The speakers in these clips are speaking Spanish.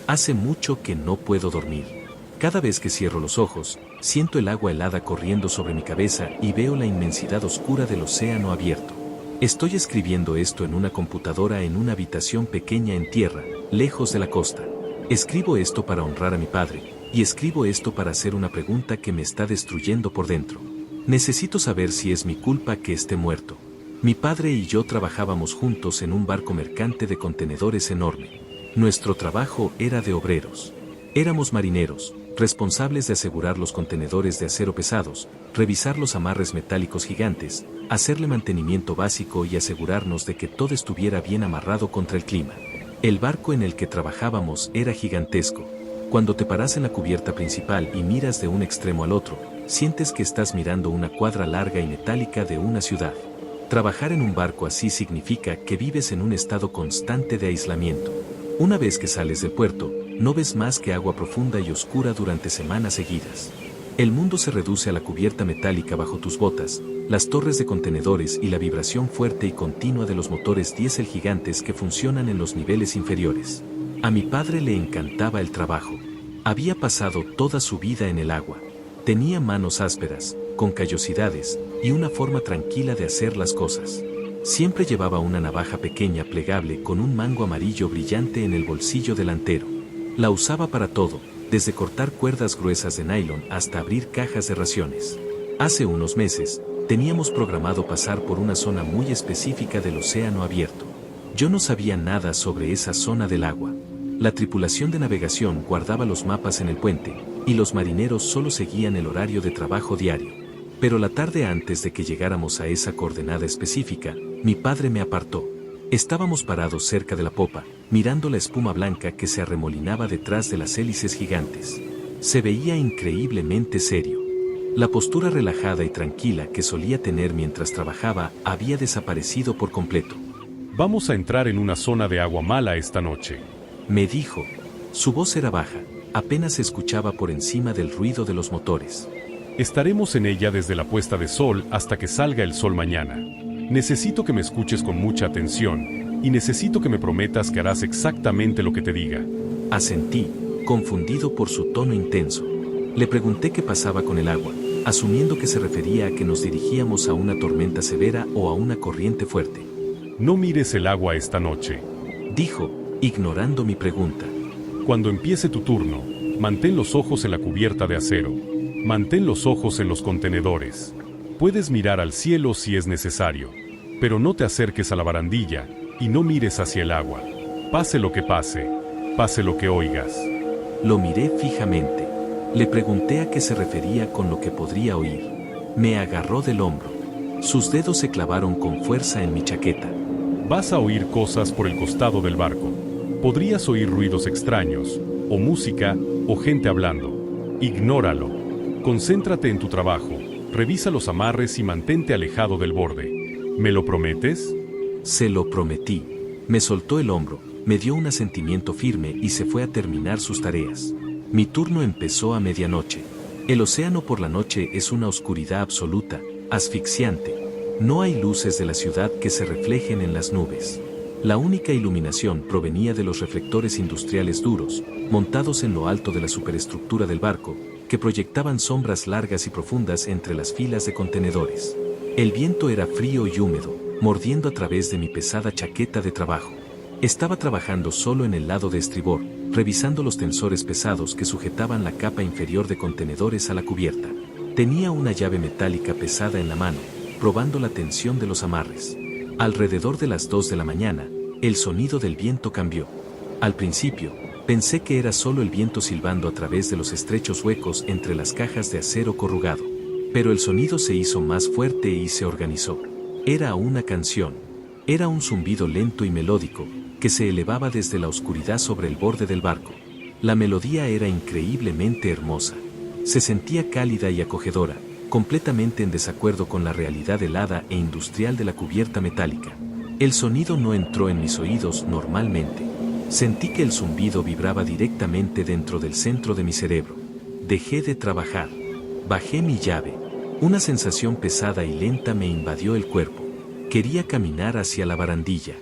Hace mucho que no puedo dormir. Cada vez que cierro los ojos, siento el agua helada corriendo sobre mi cabeza y veo la inmensidad oscura del océano abierto. Estoy escribiendo esto en una computadora en una habitación pequeña en tierra, lejos de la costa. Escribo esto para honrar a mi padre, y escribo esto para hacer una pregunta que me está destruyendo por dentro. Necesito saber si es mi culpa que esté muerto. Mi padre y yo trabajábamos juntos en un barco mercante de contenedores enorme. Nuestro trabajo era de obreros. Éramos marineros, responsables de asegurar los contenedores de acero pesados, revisar los amarres metálicos gigantes, hacerle mantenimiento básico y asegurarnos de que todo estuviera bien amarrado contra el clima. El barco en el que trabajábamos era gigantesco. Cuando te paras en la cubierta principal y miras de un extremo al otro, sientes que estás mirando una cuadra larga y metálica de una ciudad. Trabajar en un barco así significa que vives en un estado constante de aislamiento. Una vez que sales del puerto, no ves más que agua profunda y oscura durante semanas seguidas. El mundo se reduce a la cubierta metálica bajo tus botas, las torres de contenedores y la vibración fuerte y continua de los motores diésel gigantes que funcionan en los niveles inferiores. A mi padre le encantaba el trabajo. Había pasado toda su vida en el agua. Tenía manos ásperas, con callosidades, y una forma tranquila de hacer las cosas. Siempre llevaba una navaja pequeña plegable con un mango amarillo brillante en el bolsillo delantero. La usaba para todo, desde cortar cuerdas gruesas de nylon hasta abrir cajas de raciones. Hace unos meses, teníamos programado pasar por una zona muy específica del océano abierto. Yo no sabía nada sobre esa zona del agua. La tripulación de navegación guardaba los mapas en el puente, y los marineros solo seguían el horario de trabajo diario. Pero la tarde antes de que llegáramos a esa coordenada específica, mi padre me apartó. Estábamos parados cerca de la popa, mirando la espuma blanca que se arremolinaba detrás de las hélices gigantes. Se veía increíblemente serio. La postura relajada y tranquila que solía tener mientras trabajaba había desaparecido por completo. Vamos a entrar en una zona de agua mala esta noche, me dijo. Su voz era baja, apenas se escuchaba por encima del ruido de los motores. Estaremos en ella desde la puesta de sol hasta que salga el sol mañana. Necesito que me escuches con mucha atención, y necesito que me prometas que harás exactamente lo que te diga. Asentí, confundido por su tono intenso. Le pregunté qué pasaba con el agua, asumiendo que se refería a que nos dirigíamos a una tormenta severa o a una corriente fuerte. No mires el agua esta noche, dijo, ignorando mi pregunta. Cuando empiece tu turno, mantén los ojos en la cubierta de acero. Mantén los ojos en los contenedores. Puedes mirar al cielo si es necesario, pero no te acerques a la barandilla y no mires hacia el agua. Pase lo que pase, pase lo que oigas. Lo miré fijamente. Le pregunté a qué se refería con lo que podría oír. Me agarró del hombro. Sus dedos se clavaron con fuerza en mi chaqueta. Vas a oír cosas por el costado del barco. Podrías oír ruidos extraños, o música, o gente hablando. Ignóralo. Concéntrate en tu trabajo, revisa los amarres y mantente alejado del borde. ¿Me lo prometes? Se lo prometí. Me soltó el hombro, me dio un asentimiento firme y se fue a terminar sus tareas. Mi turno empezó a medianoche. El océano por la noche es una oscuridad absoluta, asfixiante. No hay luces de la ciudad que se reflejen en las nubes. La única iluminación provenía de los reflectores industriales duros, montados en lo alto de la superestructura del barco, que proyectaban sombras largas y profundas entre las filas de contenedores. El viento era frío y húmedo, mordiendo a través de mi pesada chaqueta de trabajo. Estaba trabajando solo en el lado de estribor, revisando los tensores pesados que sujetaban la capa inferior de contenedores a la cubierta. Tenía una llave metálica pesada en la mano, probando la tensión de los amarres. Alrededor de las 2 de la mañana, el sonido del viento cambió. Al principio, pensé que era solo el viento silbando a través de los estrechos huecos entre las cajas de acero corrugado. Pero el sonido se hizo más fuerte y se organizó. Era una canción. Era un zumbido lento y melódico, que se elevaba desde la oscuridad sobre el borde del barco. La melodía era increíblemente hermosa. Se sentía cálida y acogedora, completamente en desacuerdo con la realidad helada e industrial de la cubierta metálica. El sonido no entró en mis oídos normalmente. Sentí que el zumbido vibraba directamente dentro del centro de mi cerebro. Dejé de trabajar. Bajé mi llave. Una sensación pesada y lenta me invadió el cuerpo. Quería caminar hacia la barandilla.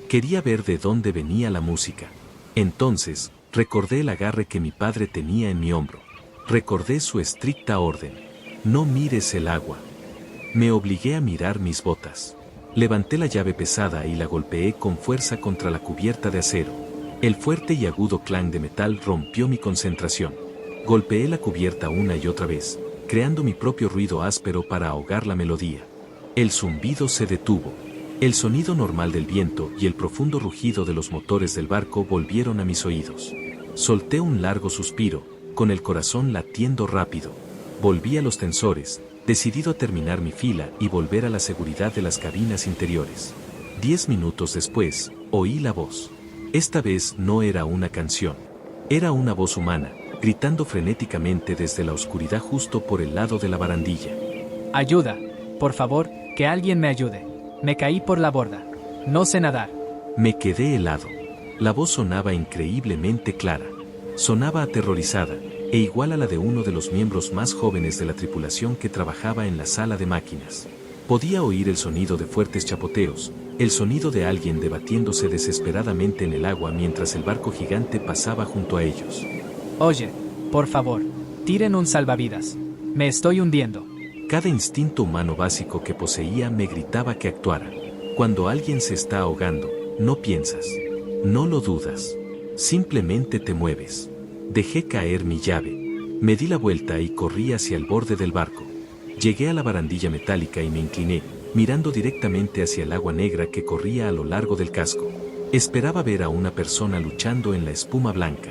Quería ver de dónde venía la música. Entonces, Recordé el agarre que mi padre tenía en mi hombro. Recordé su estricta orden. No mires el agua. Me obligué a mirar mis botas. Levanté la llave pesada y la golpeé con fuerza contra la cubierta de acero. El fuerte y agudo clang de metal rompió mi concentración. Golpeé la cubierta una y otra vez, creando mi propio ruido áspero para ahogar la melodía. El zumbido se detuvo. El sonido normal del viento y el profundo rugido de los motores del barco volvieron a mis oídos. Solté un largo suspiro, con el corazón latiendo rápido. Volví a los tensores, decidido a terminar mi fila y volver a la seguridad de las cabinas interiores. 10 minutos después, oí la voz. Esta vez no era una canción. Era una voz humana, gritando frenéticamente desde la oscuridad justo por el lado de la barandilla. Ayuda, por favor, que alguien me ayude. Me caí por la borda. No sé nadar. Me quedé helado. La voz sonaba increíblemente clara. Sonaba aterrorizada, e igual a la de uno de los miembros más jóvenes de la tripulación que trabajaba en la sala de máquinas. Podía oír el sonido de fuertes chapoteos, el sonido de alguien debatiéndose desesperadamente en el agua mientras el barco gigante pasaba junto a ellos. Oye, por favor, tiren un salvavidas. Me estoy hundiendo. Cada instinto humano básico que poseía me gritaba que actuara. Cuando alguien se está ahogando, no piensas. No lo dudas. Simplemente te mueves. Dejé caer mi llave. Me di la vuelta y corrí hacia el borde del barco. Llegué a la barandilla metálica y me incliné, mirando directamente hacia el agua negra que corría a lo largo del casco. Esperaba ver a una persona luchando en la espuma blanca.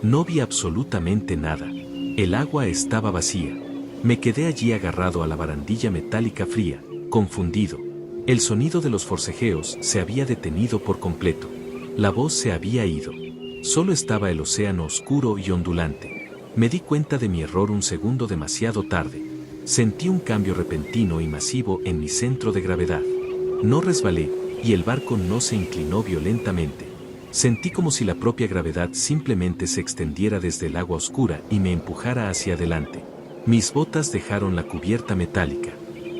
No vi absolutamente nada. El agua estaba vacía. Me quedé allí agarrado a la barandilla metálica fría, confundido. El sonido de los forcejeos se había detenido por completo. La voz se había ido. Solo estaba el océano oscuro y ondulante. Me di cuenta de mi error un segundo demasiado tarde. Sentí un cambio repentino y masivo en mi centro de gravedad. No resbalé, y el barco no se inclinó violentamente. Sentí como si la propia gravedad simplemente se extendiera desde el agua oscura y me empujara hacia adelante. Mis botas dejaron la cubierta metálica.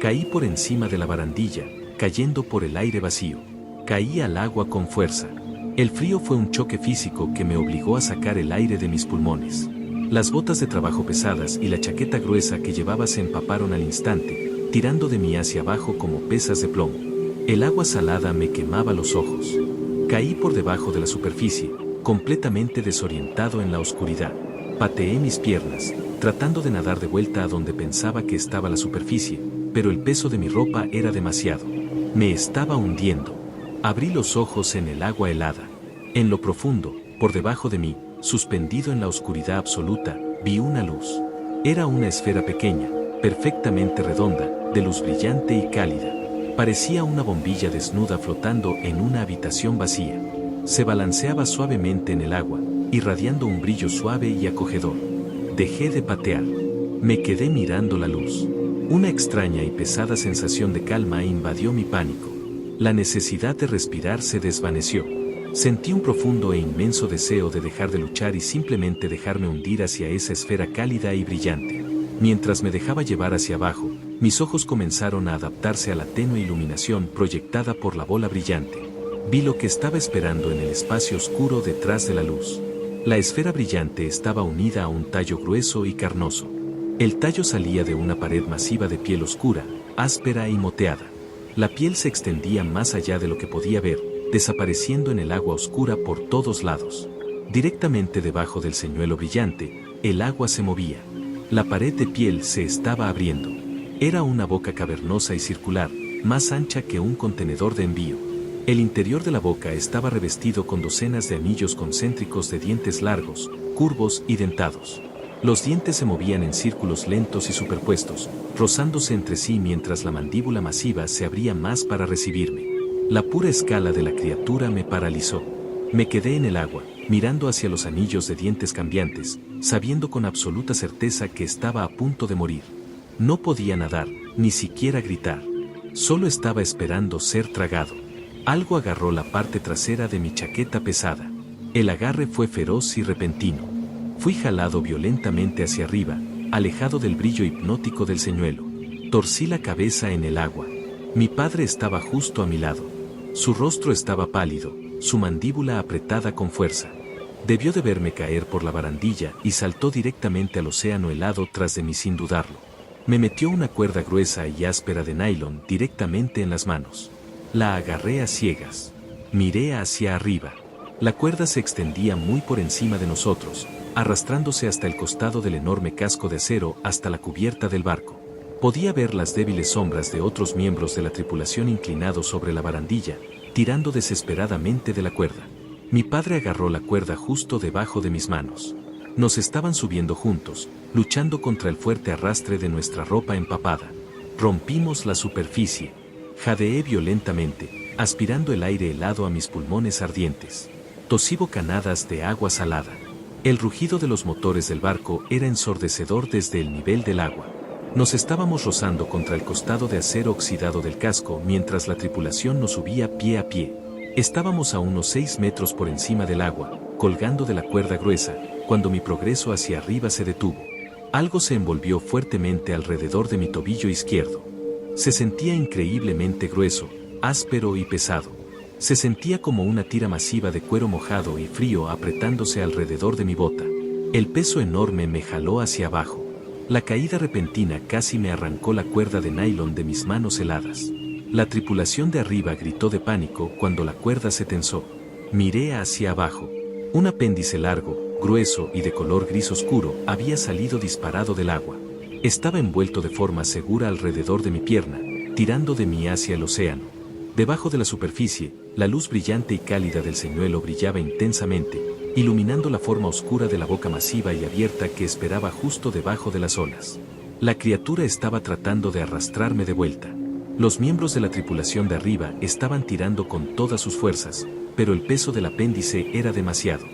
Caí por encima de la barandilla, cayendo por el aire vacío. Caí al agua con fuerza. El frío fue un choque físico que me obligó a sacar el aire de mis pulmones. Las botas de trabajo pesadas y la chaqueta gruesa que llevaba se empaparon al instante, tirando de mí hacia abajo como pesas de plomo. El agua salada me quemaba los ojos. Caí por debajo de la superficie, completamente desorientado en la oscuridad. Pateé mis piernas, tratando de nadar de vuelta a donde pensaba que estaba la superficie, pero el peso de mi ropa era demasiado. Me estaba hundiendo. Abrí los ojos en el agua helada. En lo profundo, por debajo de mí, suspendido en la oscuridad absoluta, vi una luz. Era una esfera pequeña, perfectamente redonda, de luz brillante y cálida. Parecía una bombilla desnuda flotando en una habitación vacía. Se balanceaba suavemente en el agua, irradiando un brillo suave y acogedor. Dejé de patear. Me quedé mirando la luz. Una extraña y pesada sensación de calma invadió mi pánico. La necesidad de respirar se desvaneció. Sentí un profundo e inmenso deseo de dejar de luchar y simplemente dejarme hundir hacia esa esfera cálida y brillante. Mientras me dejaba llevar hacia abajo, mis ojos comenzaron a adaptarse a la tenue iluminación proyectada por la bola brillante. Vi lo que estaba esperando en el espacio oscuro detrás de la luz. La esfera brillante estaba unida a un tallo grueso y carnoso. El tallo salía de una pared masiva de piel oscura, áspera y moteada. La piel se extendía más allá de lo que podía ver, desapareciendo en el agua oscura por todos lados. Directamente debajo del señuelo brillante, el agua se movía. La pared de piel se estaba abriendo. Era una boca cavernosa y circular, más ancha que un contenedor de envío. El interior de la boca estaba revestido con docenas de anillos concéntricos de dientes largos, curvos y dentados. Los dientes se movían en círculos lentos y superpuestos, rozándose entre sí mientras la mandíbula masiva se abría más para recibirme. La pura escala de la criatura me paralizó. Me quedé en el agua, mirando hacia los anillos de dientes cambiantes, sabiendo con absoluta certeza que estaba a punto de morir. No podía nadar, ni siquiera gritar. Solo estaba esperando ser tragado. Algo agarró la parte trasera de mi chaqueta pesada. El agarre fue feroz y repentino. Fui jalado violentamente hacia arriba, alejado del brillo hipnótico del señuelo. Torcí la cabeza en el agua. Mi padre estaba justo a mi lado. Su rostro estaba pálido, su mandíbula apretada con fuerza. Debió de verme caer por la barandilla y saltó directamente al océano helado tras de mí sin dudarlo. Me metió una cuerda gruesa y áspera de nylon directamente en las manos. La agarré a ciegas. Miré hacia arriba. La cuerda se extendía muy por encima de nosotros, arrastrándose hasta el costado del enorme casco de acero hasta la cubierta del barco. Podía ver las débiles sombras de otros miembros de la tripulación inclinados sobre la barandilla, tirando desesperadamente de la cuerda. Mi padre agarró la cuerda justo debajo de mis manos. Nos estaban subiendo juntos, luchando contra el fuerte arrastre de nuestra ropa empapada. Rompimos la superficie. Jadeé violentamente, aspirando el aire helado a mis pulmones ardientes. Tosí bocanadas de agua salada. El rugido de los motores del barco era ensordecedor desde el nivel del agua. Nos estábamos rozando contra el costado de acero oxidado del casco mientras la tripulación nos subía pie a pie. Estábamos a unos 6 metros por encima del agua, colgando de la cuerda gruesa, cuando mi progreso hacia arriba se detuvo. Algo se envolvió fuertemente alrededor de mi tobillo izquierdo. Se sentía increíblemente grueso, áspero y pesado. Se sentía como una tira masiva de cuero mojado y frío apretándose alrededor de mi bota. El peso enorme me jaló hacia abajo. La caída repentina casi me arrancó la cuerda de nylon de mis manos heladas. La tripulación de arriba gritó de pánico cuando la cuerda se tensó. Miré hacia abajo. Un apéndice largo, grueso y de color gris oscuro había salido disparado del agua. Estaba envuelto de forma segura alrededor de mi pierna, tirando de mí hacia el océano. Debajo de la superficie, la luz brillante y cálida del señuelo brillaba intensamente, iluminando la forma oscura de la boca masiva y abierta que esperaba justo debajo de las olas. La criatura estaba tratando de arrastrarme de vuelta. Los miembros de la tripulación de arriba estaban tirando con todas sus fuerzas, pero el peso del apéndice era demasiado.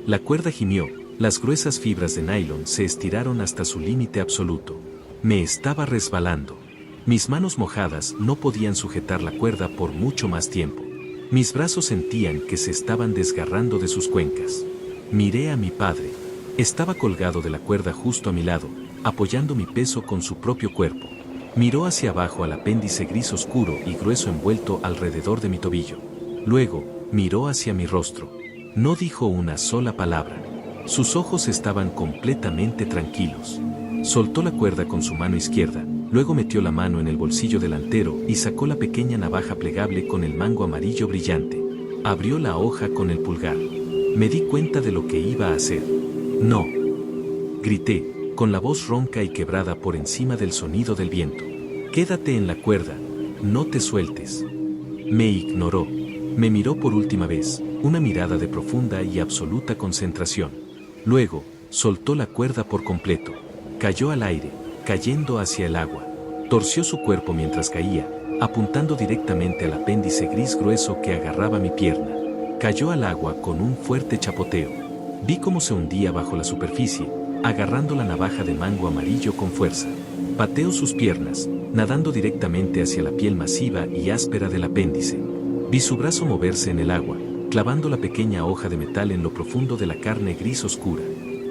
La cuerda gimió, las gruesas fibras de nylon se estiraron hasta su límite absoluto. Me estaba resbalando. Mis manos mojadas no podían sujetar la cuerda por mucho más tiempo. Mis brazos sentían que se estaban desgarrando de sus cuencas. Miré a mi padre. Estaba colgado de la cuerda justo a mi lado, apoyando mi peso con su propio cuerpo. Miró hacia abajo al apéndice gris oscuro y grueso envuelto alrededor de mi tobillo. Luego, miró hacia mi rostro. No dijo una sola palabra. Sus ojos estaban completamente tranquilos. Soltó la cuerda con su mano izquierda, luego metió la mano en el bolsillo delantero y sacó la pequeña navaja plegable con el mango amarillo brillante. Abrió la hoja con el pulgar. Me di cuenta de lo que iba a hacer. ¡No!, grité, con la voz ronca y quebrada por encima del sonido del viento. «Quédate en la cuerda, no te sueltes». Me ignoró. Me miró por última vez, una mirada de profunda y absoluta concentración. Luego, soltó la cuerda por completo. Cayó al aire, cayendo hacia el agua. Torció su cuerpo mientras caía, apuntando directamente al apéndice gris grueso que agarraba mi pierna. Cayó al agua con un fuerte chapoteo. Vi cómo se hundía bajo la superficie, agarrando la navaja de mango amarillo con fuerza. Pateó sus piernas, nadando directamente hacia la piel masiva y áspera del apéndice. Vi su brazo moverse en el agua, clavando la pequeña hoja de metal en lo profundo de la carne gris oscura.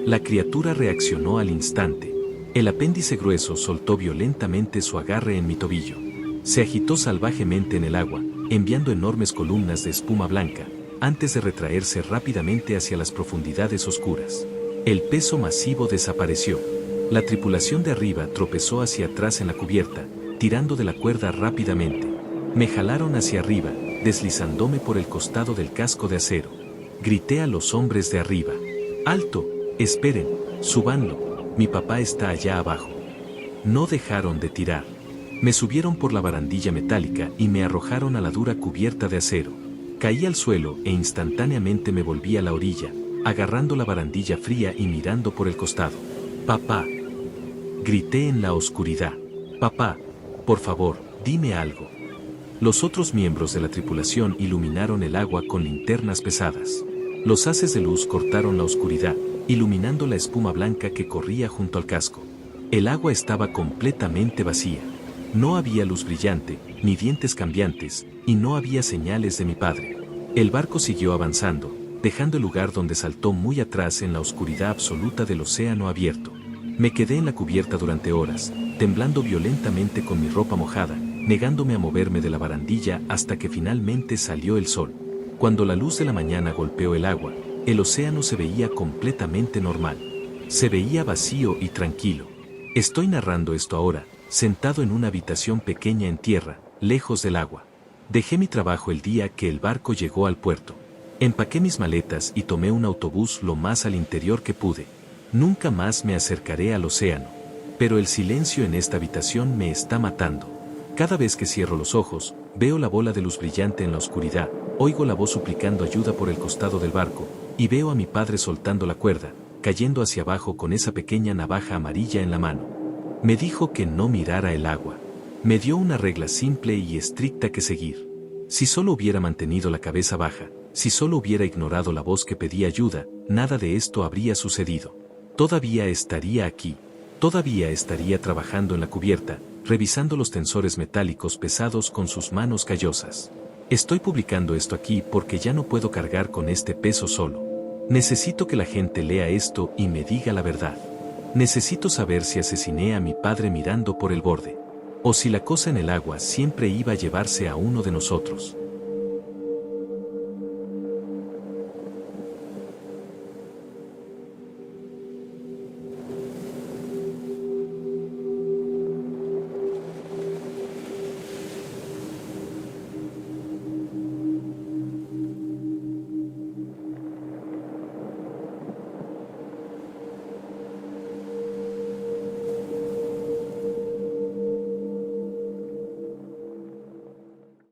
La criatura reaccionó al instante. El apéndice grueso soltó violentamente su agarre en mi tobillo. Se agitó salvajemente en el agua, enviando enormes columnas de espuma blanca, antes de retraerse rápidamente hacia las profundidades oscuras. El peso masivo desapareció. La tripulación de arriba tropezó hacia atrás en la cubierta, tirando de la cuerda rápidamente. Me jalaron hacia arriba, deslizándome por el costado del casco de acero. Grité a los hombres de arriba. ¡Alto! ¡Esperen! ¡Súbanlo! Mi papá está allá abajo. No dejaron de tirar. Me subieron por la barandilla metálica y me arrojaron a la dura cubierta de acero. Caí al suelo e instantáneamente me volví a la orilla, agarrando la barandilla fría y mirando por el costado. «Papá», grité en la oscuridad. «Papá, por favor, dime algo». Los otros miembros de la tripulación iluminaron el agua con linternas pesadas. Los haces de luz cortaron la oscuridad, iluminando la espuma blanca que corría junto al casco. El agua estaba completamente vacía. No había luz brillante, ni dientes cambiantes, y no había señales de mi padre. El barco siguió avanzando, dejando el lugar donde saltó muy atrás en la oscuridad absoluta del océano abierto. Me quedé en la cubierta durante horas, temblando violentamente con mi ropa mojada, negándome a moverme de la barandilla hasta que finalmente salió el sol. Cuando la luz de la mañana golpeó el agua, el océano se veía completamente normal. Se veía vacío y tranquilo. Estoy narrando esto ahora, sentado en una habitación pequeña en tierra, lejos del agua. Dejé mi trabajo el día que el barco llegó al puerto. Empaqué mis maletas y tomé un autobús lo más al interior que pude. Nunca más me acercaré al océano. Pero el silencio en esta habitación me está matando. Cada vez que cierro los ojos, veo la bola de luz brillante en la oscuridad, oigo la voz suplicando ayuda por el costado del barco, y veo a mi padre soltando la cuerda, cayendo hacia abajo con esa pequeña navaja amarilla en la mano. Me dijo que no mirara el agua. Me dio una regla simple y estricta que seguir. Si solo hubiera mantenido la cabeza baja, si solo hubiera ignorado la voz que pedía ayuda, nada de esto habría sucedido. Todavía estaría aquí. Todavía estaría trabajando en la cubierta, revisando los tensores metálicos pesados con sus manos callosas. Estoy publicando esto aquí porque ya no puedo cargar con este peso solo. Necesito que la gente lea esto y me diga la verdad. Necesito saber si asesiné a mi padre mirando por el borde. O si la cosa en el agua siempre iba a llevarse a uno de nosotros.